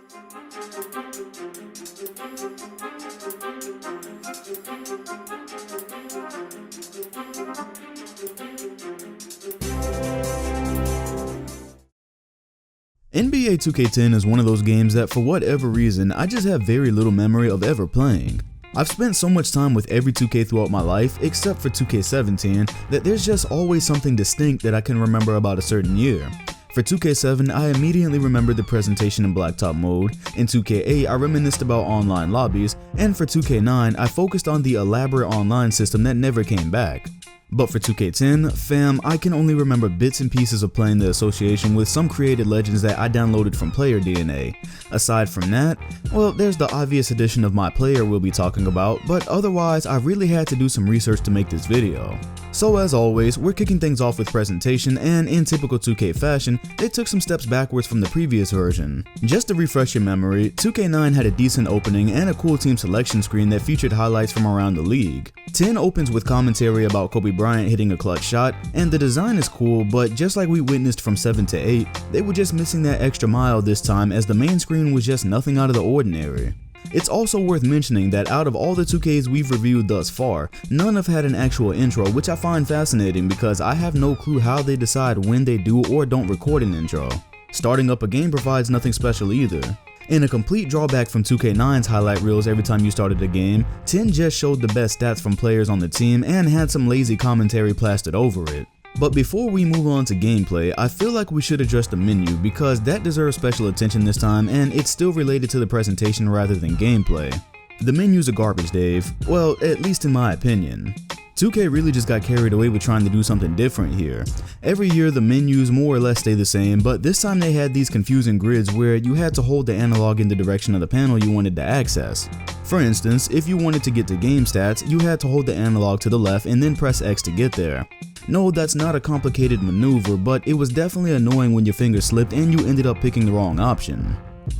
NBA 2K10 is one of those games that for whatever reason I just have very little memory of ever playing. I've spent so much time with every 2K throughout my life except for 2K17 that there's just always something distinct that I can remember about a certain year. For 2K7, I immediately remembered the presentation in blacktop mode, in 2K8 I reminisced about online lobbies, and for 2K9 I focused on the elaborate online system that never came back. But for 2K10, fam, I can only remember bits and pieces of playing the association with some created legends that I downloaded from Player DNA. Aside from that, well, there's the obvious addition of MyCareer we'll be talking about, but otherwise I really had to do some research to make this video. So as always, we're kicking things off with presentation, and in typical 2K fashion, they took some steps backwards from the previous version. Just to refresh your memory, 2K9 had a decent opening and a cool team selection screen that featured highlights from around the league. 10 opens with commentary about Kobe Bryant hitting a clutch shot, and the design is cool, but just like we witnessed from 7 to 8, they were just missing that extra mile this time as the main screen was just nothing out of the ordinary. It's also worth mentioning that out of all the 2Ks we've reviewed thus far, none have had an actual intro, which I find fascinating because I have no clue how they decide when they do or don't record an intro. Starting up a game provides nothing special either. In a complete drawback from 2K9's highlight reels every time you started a game, 10 just showed the best stats from players on the team and had some lazy commentary plastered over it. But before we move on to gameplay, I feel like we should address the menu because that deserves special attention this time and it's still related to the presentation rather than gameplay. The menu's a garbage, Dave. Well, at least in my opinion. 2K really just got carried away with trying to do something different here. Every year the menus more or less stay the same, but this time they had these confusing grids where you had to hold the analog in the direction of the panel you wanted to access. For instance, if you wanted to get to game stats, you had to hold the analog to the left and then press X to get there. No, that's not a complicated maneuver, but it was definitely annoying when your finger slipped and you ended up picking the wrong option.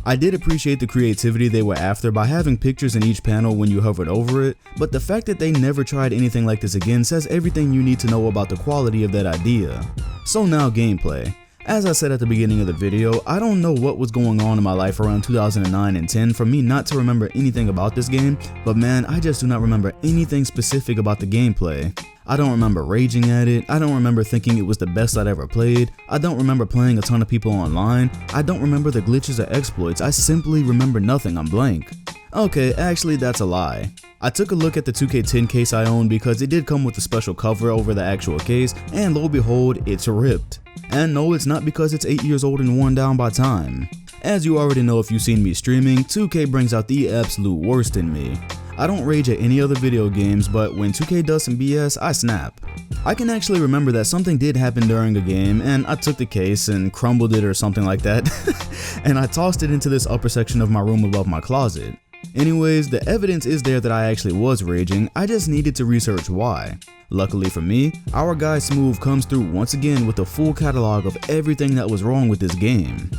I did appreciate the creativity they were after by having pictures in each panel when you hovered over it, but the fact that they never tried anything like this again says everything you need to know about the quality of that idea. So now gameplay. As I said at the beginning of the video, I don't know what was going on in my life around 2009 and 10 for me not to remember anything about this game, but man, I just do not remember anything specific about the gameplay. I don't remember raging at it, I don't remember thinking it was the best I'd ever played, I don't remember playing a ton of people online, I don't remember the glitches or exploits, I simply remember nothing, I'm blank. Okay, actually that's a lie. I took a look at the 2K10 case I own because it did come with a special cover over the actual case, and lo and behold, it's ripped. And no, it's not because it's 8 years old and worn down by time. As you already know if you've seen me streaming, 2K brings out the absolute worst in me. I don't rage at any other video games, but when 2K does some BS, I snap. I can actually remember that something did happen during a game, and I took the case and crumbled it or something like that, and I tossed it into this upper section of my room above my closet. Anyways, the evidence is there that I actually was raging, I just needed to research why. Luckily for me, our guy Smooth comes through once again with a full catalog of everything that was wrong with this game.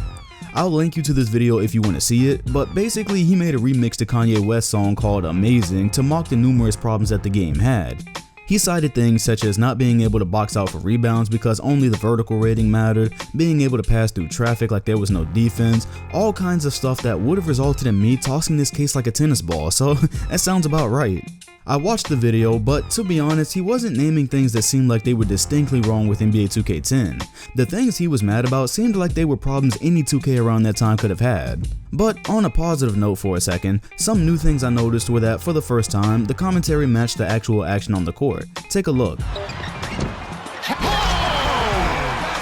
I'll link you to this video if you want to see it, but basically he made a remix to Kanye West's song called Amazing to mock the numerous problems that the game had. He cited things such as not being able to box out for rebounds because only the vertical rating mattered, being able to pass through traffic like there was no defense, all kinds of stuff that would have resulted in me tossing this case like a tennis ball, so that sounds about right. I watched the video, but to be honest, he wasn't naming things that seemed like they were distinctly wrong with NBA 2K10. The things he was mad about seemed like they were problems any 2K around that time could have had. But on a positive note for a second, some new things I noticed were that for the first time, the commentary matched the actual action on the court. Take a look.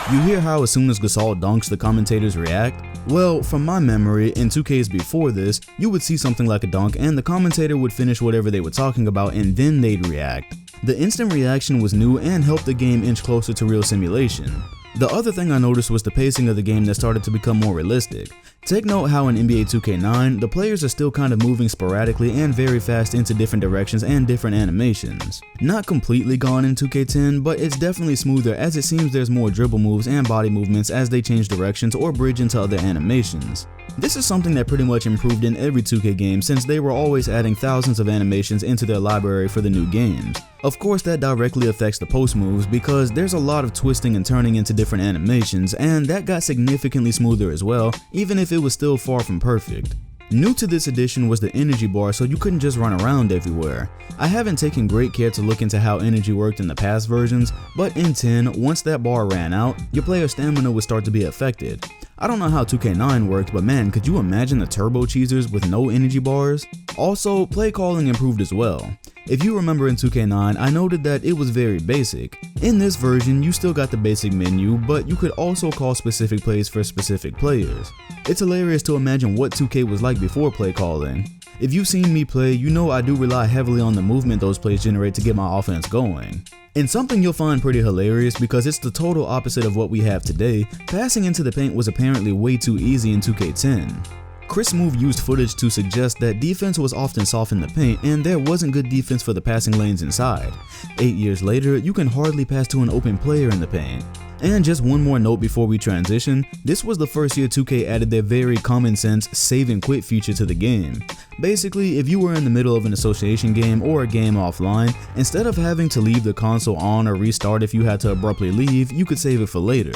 You hear how as soon as Gasol dunks, the commentators react? Well, from my memory, in 2Ks before this, you would see something like a dunk and the commentator would finish whatever they were talking about and then they'd react. The instant reaction was new and helped the game inch closer to real simulation. The other thing I noticed was the pacing of the game that started to become more realistic. Take note how in NBA 2K9, the players are still kind of moving sporadically and very fast into different directions and different animations. Not completely gone in 2K10, but it's definitely smoother as it seems there's more dribble moves and body movements as they change directions or bridge into other animations. This is something that pretty much improved in every 2K game since they were always adding thousands of animations into their library for the new games. Of course that directly affects the post moves because there's a lot of twisting and turning into different different animations, and that got significantly smoother as well, even if it was still far from perfect. New to this edition was the energy bar, so you couldn't just run around everywhere. I haven't taken great care to look into how energy worked in the past versions, but in 10, once that bar ran out, your player's stamina would start to be affected. I don't know how 2K9 worked, but man, could you imagine the turbo cheesers with no energy bars? Also, play calling improved as well. If you remember in 2K9, I noted that it was very basic. In this version, you still got the basic menu, but you could also call specific plays for specific players. It's hilarious to imagine what 2K was like before play calling. If you've seen me play, you know I do rely heavily on the movement those plays generate to get my offense going. And something you'll find pretty hilarious because it's the total opposite of what we have today, passing into the paint was apparently way too easy in 2K10. Chris Move used footage to suggest that defense was often soft in the paint and there wasn't good defense for the passing lanes inside. 8 years later, you can hardly pass to an open player in the paint. And just one more note before we transition, this was the first year 2K added their very common sense save and quit feature to the game. Basically, if you were in the middle of an association game or a game offline, instead of having to leave the console on or restart if you had to abruptly leave, you could save it for later.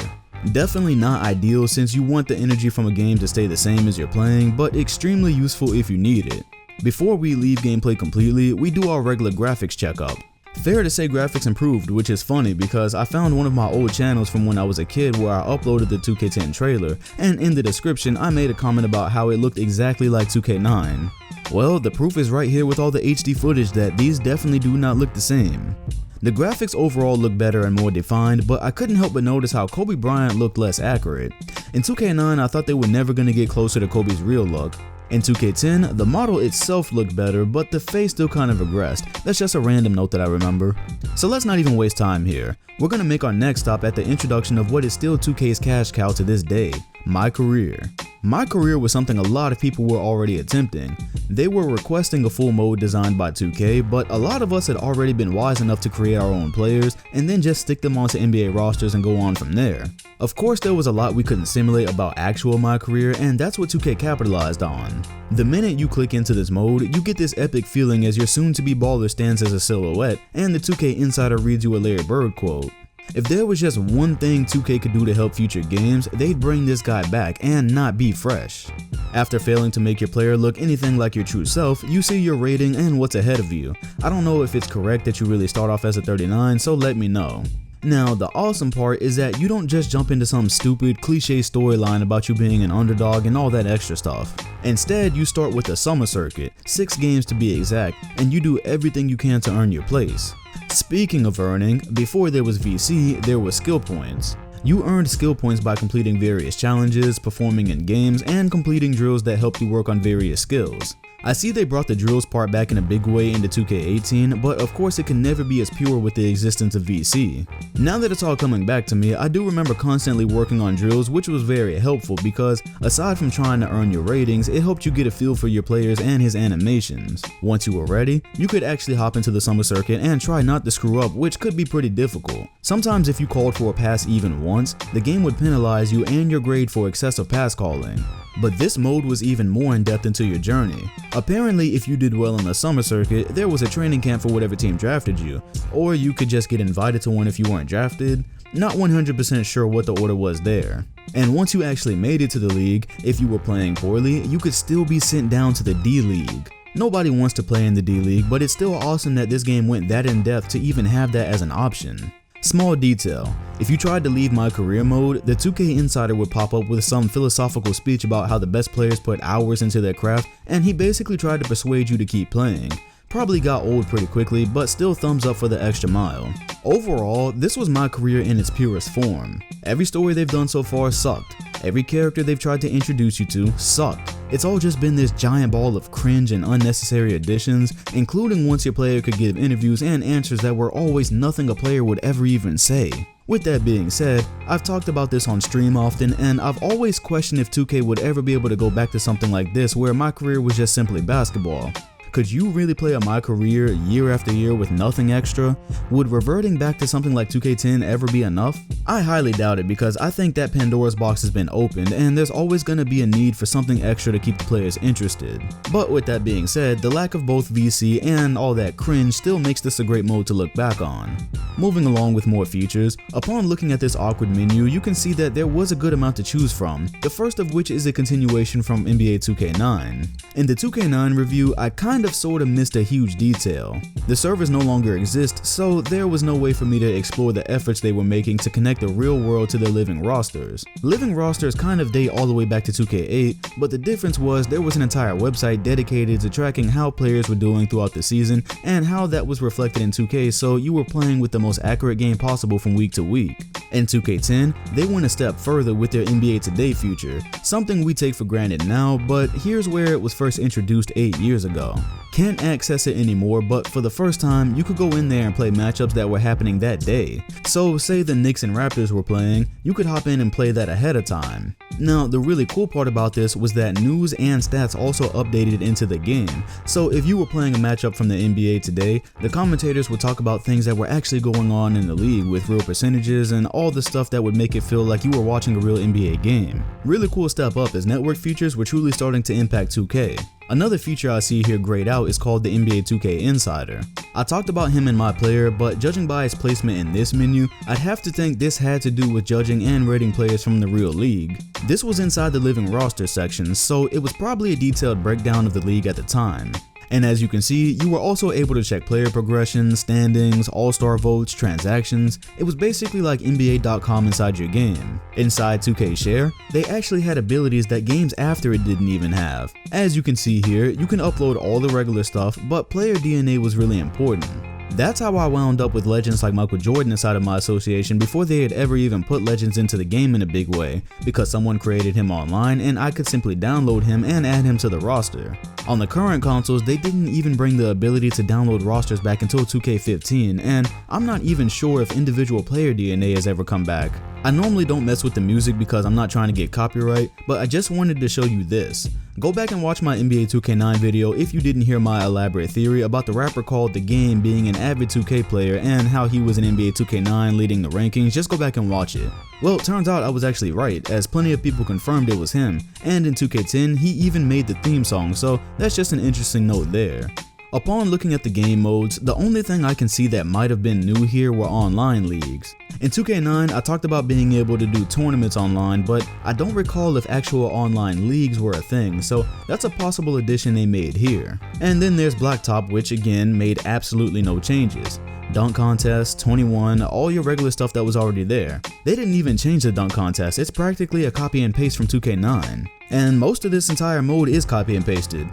Definitely not ideal since you want the energy from a game to stay the same as you're playing, but extremely useful if you need it. Before we leave gameplay completely, we do our regular graphics checkup. Fair to say graphics improved, which is funny because I found one of my old channels from when I was a kid where I uploaded the 2K10 trailer, and in the description I made a comment about how it looked exactly like 2K9. Well, the proof is right here with all the HD footage that these definitely do not look the same. The graphics overall look better and more defined, but I couldn't help but notice how Kobe Bryant looked less accurate. In 2K9, I thought they were never going to get closer to Kobe's real look. In 2K10, the model itself looked better, but the face still kind of regressed. That's just a random note that I remember. So let's not even waste time here. We're going to make our next stop at the introduction of what is still 2K's cash cow to this day, MyCareer. MyCareer was something a lot of people were already attempting. They were requesting a full mode designed by 2K, but a lot of us had already been wise enough to create our own players and then just stick them onto NBA rosters and go on from there. Of course, there was a lot we couldn't simulate about actual MyCareer, and that's what 2K capitalized on. The minute you click into this mode, you get this epic feeling as your soon-to-be baller stands as a silhouette, and the 2K insider reads you a Larry Bird quote. If there was just one thing 2K could do to help future games, they'd bring this guy back and not be fresh. After failing to make your player look anything like your true self, you see your rating and what's ahead of you. I don't know if it's correct that you really start off as a 39, so let me know. Now, the awesome part is that you don't just jump into some stupid, cliche storyline about you being an underdog and all that extra stuff. Instead, you start with a summer circuit, 6 games to be exact, and you do everything you can to earn your place. Speaking of earning, before there was VC, there was skill points. You earned skill points by completing various challenges, performing in games, and completing drills that helped you work on various skills. I see they brought the drills part back in a big way into 2K18, but of course it can never be as pure with the existence of VC. Now that it's all coming back to me, I do remember constantly working on drills, which was very helpful because aside from trying to earn your ratings, it helped you get a feel for your players and his animations. Once you were ready, you could actually hop into the summer circuit and try not to screw up, which could be pretty difficult. Sometimes if you called for a pass even once, the game would penalize you and your grade for excessive pass calling. But this mode was even more in depth into your journey. Apparently, if you did well in the summer circuit, there was a training camp for whatever team drafted you, or you could just get invited to one if you weren't drafted. Not 100% sure what the order was there. And once you actually made it to the league, if you were playing poorly, you could still be sent down to the D-League. Nobody wants to play in the D-League, but it's still awesome that this game went that in depth to even have that as an option. Small detail, if you tried to leave MyCareer mode, the 2K insider would pop up with some philosophical speech about how the best players put hours into their craft, and he basically tried to persuade you to keep playing. Probably got old pretty quickly, but still thumbs up for the extra mile. Overall, this was MyCareer in its purest form. Every story they've done so far sucked. Every character they've tried to introduce you to sucked. It's all just been this giant ball of cringe and unnecessary additions, including once your player could give interviews and answers that were always nothing a player would ever even say. With that being said, I've talked about this on stream often, and I've always questioned if 2K would ever be able to go back to something like this where MyCareer was just simply basketball. Could you really play a MyCareer year after year with nothing extra? Would reverting back to something like 2K10 ever be enough? I highly doubt it, because I think that Pandora's box has been opened and there's always going to be a need for something extra to keep the players interested. But with that being said, the lack of both VC and all that cringe still makes this a great mode to look back on. Moving along with more features, upon looking at this awkward menu, you can see that there was a good amount to choose from, the first of which is a continuation from NBA 2K9. In the 2K9 review, I kind of sorta missed a huge detail. The servers no longer exist, so there was no way for me to explore the efforts they were making to connect the real world to their living rosters. Living rosters kind of date all the way back to 2K8, but the difference was there was an entire website dedicated to tracking how players were doing throughout the season and how that was reflected in 2K, so you were playing with the most accurate game possible from week to week. In 2K10, they went a step further with their NBA Today feature, something we take for granted now, but here's where it was first introduced 8 years ago. Can't access it anymore, but for the first time, you could go in there and play matchups that were happening that day. So say the Knicks and Raptors were playing, you could hop in and play that ahead of time. Now, the really cool part about this was that news and stats also updated into the game. So if you were playing a matchup from the NBA Today, the commentators would talk about things that were actually going on in the league with real percentages and all the stuff that would make it feel like you were watching a real NBA game. Really cool step up, as network features were truly starting to impact 2K. Another feature I see here grayed out is called the NBA 2K Insider. I talked about him in MyCareer, but judging by its placement in this menu, I'd have to think this had to do with judging and rating players from the real league. This was inside the living roster section, so it was probably a detailed breakdown of the league at the time. And as you can see, you were also able to check player progression, standings, all-star votes, transactions. It was basically like NBA.com inside your game. Inside 2K Share, they actually had abilities that games after it didn't even have. As you can see here, you can upload all the regular stuff, but player DNA was really important. That's how I wound up with legends like Michael Jordan inside of my association before they had ever even put legends into the game in a big way, because someone created him online and I could simply download him and add him to the roster. On the current consoles, they didn't even bring the ability to download rosters back until 2K15, and I'm not even sure if individual player DNA has ever come back. I normally don't mess with the music because I'm not trying to get copyright, but I just wanted to show you this. Go back and watch my NBA 2K9 video if you didn't hear my elaborate theory about the rapper called The Game being an avid 2K player and how he was in NBA 2K9 leading the rankings. Just go back and watch it. Well, it turns out I was actually right, as plenty of people confirmed it was him, and in 2K10 he even made the theme song, so that's just an interesting note there. Upon looking at the game modes, the only thing I can see that might have been new here were online leagues. In 2K9, I talked about being able to do tournaments online, but I don't recall if actual online leagues were a thing, so that's a possible addition they made here. And then there's Blacktop, which again made absolutely no changes. Dunk contest, 21, all your regular stuff that was already there. They didn't even change the dunk contest, it's practically a copy and paste from 2K9. And most of this entire mode is copy and pasted,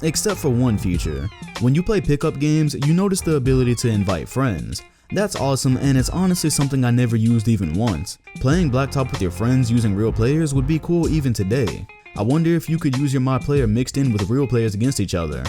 except for one feature. When you play pickup games, you notice the ability to invite friends. That's awesome, and it's honestly something I never used even once. Playing Blacktop with your friends using real players would be cool even today. I wonder if you could use your MyCareer mixed in with real players against each other.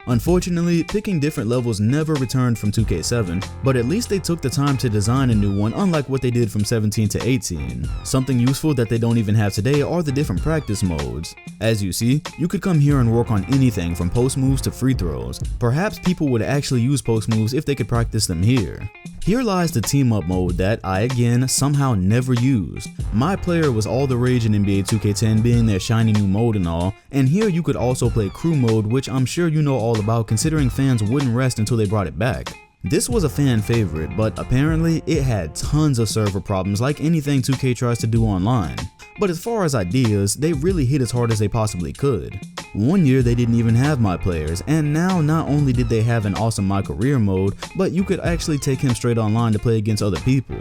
Unfortunately, picking different levels never returned from 2K7, but at least they took the time to design a new one, unlike what they did from 17 to 18. Something useful that they don't even have today are the different practice modes. As you see, you could come here and work on anything from post moves to free throws. Perhaps people would actually use post moves if they could practice them here. Here lies the team up mode that I again somehow never used. MyCareer was all the rage in NBA 2K10 being their shiny new mode and all, and here you could also play crew mode, which I'm sure you know all about considering fans wouldn't rest until they brought it back. This was a fan favorite, but apparently it had tons of server problems like anything 2K tries to do online. But as far as ideas, they really hit as hard as they possibly could. One year they didn't even have MyPlayers, and now not only did they have an awesome MyCareer mode, but you could actually take him straight online to play against other people.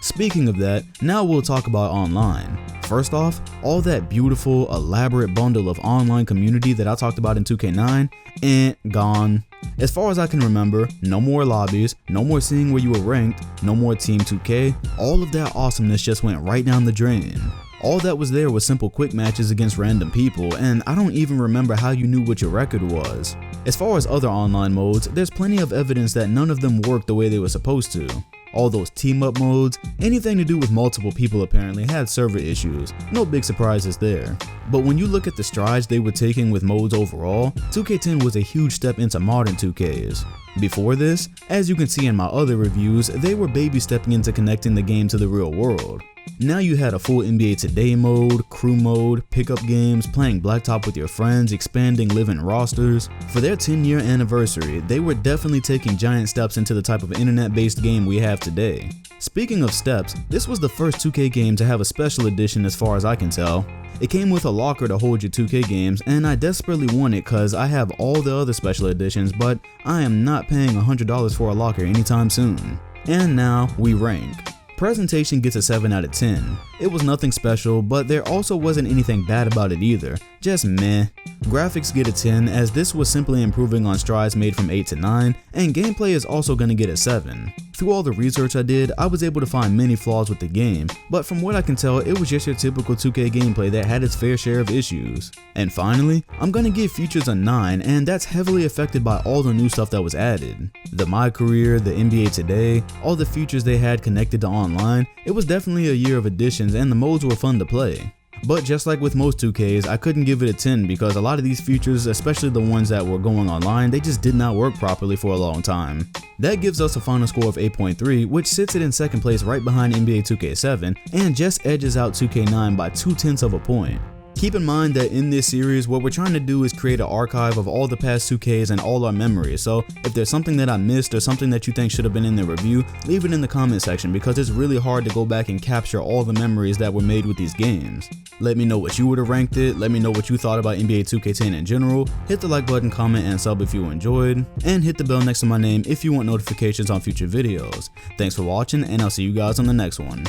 Speaking of that, now we'll talk about online. First off, all that beautiful, elaborate bundle of online community that I talked about in 2K9, gone. As far as I can remember, no more lobbies, no more seeing where you were ranked, no more Team 2K, all of that awesomeness just went right down the drain. All that was there was simple quick matches against random people, and I don't even remember how you knew what your record was. As far as other online modes, there's plenty of evidence that none of them worked the way they were supposed to. All those team up modes, anything to do with multiple people apparently had server issues, no big surprises there. But when you look at the strides they were taking with modes overall, 2K10 was a huge step into modern 2Ks. Before this, as you can see in my other reviews, they were baby stepping into connecting the game to the real world. Now you had a full NBA Today mode, crew mode, pickup games, playing blacktop with your friends, expanding live-in rosters. For their 10-year anniversary, they were definitely taking giant steps into the type of internet-based game we have today. Speaking of steps, this was the first 2K game to have a special edition as far as I can tell. It came with a locker to hold your 2K games, and I desperately want it cause I have all the other special editions, but I am not paying $100 for a locker anytime soon. And now we rank. Presentation gets a 7 out of 10. It was nothing special, but there also wasn't anything bad about it either, just meh. Graphics get a 10 as this was simply improving on strides made from 8 to 9, and gameplay is also gonna get a 7. Through all the research I did, I was able to find many flaws with the game, but from what I can tell, it was just your typical 2K gameplay that had its fair share of issues. And finally, I'm gonna give features a 9, and that's heavily affected by all the new stuff that was added. The MyCareer, the NBA Today, all the features they had connected to online, it was definitely a year of additions and the modes were fun to play. But just like with most 2Ks, I couldn't give it a 10 because a lot of these features, especially the ones that were going online, they just did not work properly for a long time. That gives us a final score of 8.3, which sits it in second place right behind NBA 2K7 and just edges out 2K9 by 0.2 of a point. Keep in mind that in this series, what we're trying to do is create an archive of all the past 2Ks and all our memories, so if there's something that I missed or something that you think should have been in the review, leave it in the comment section because it's really hard to go back and capture all the memories that were made with these games. Let me know what you would have ranked it, let me know what you thought about NBA 2K10 in general, hit the like button, comment, and sub if you enjoyed, and hit the bell next to my name if you want notifications on future videos. Thanks for watching, and I'll see you guys on the next one.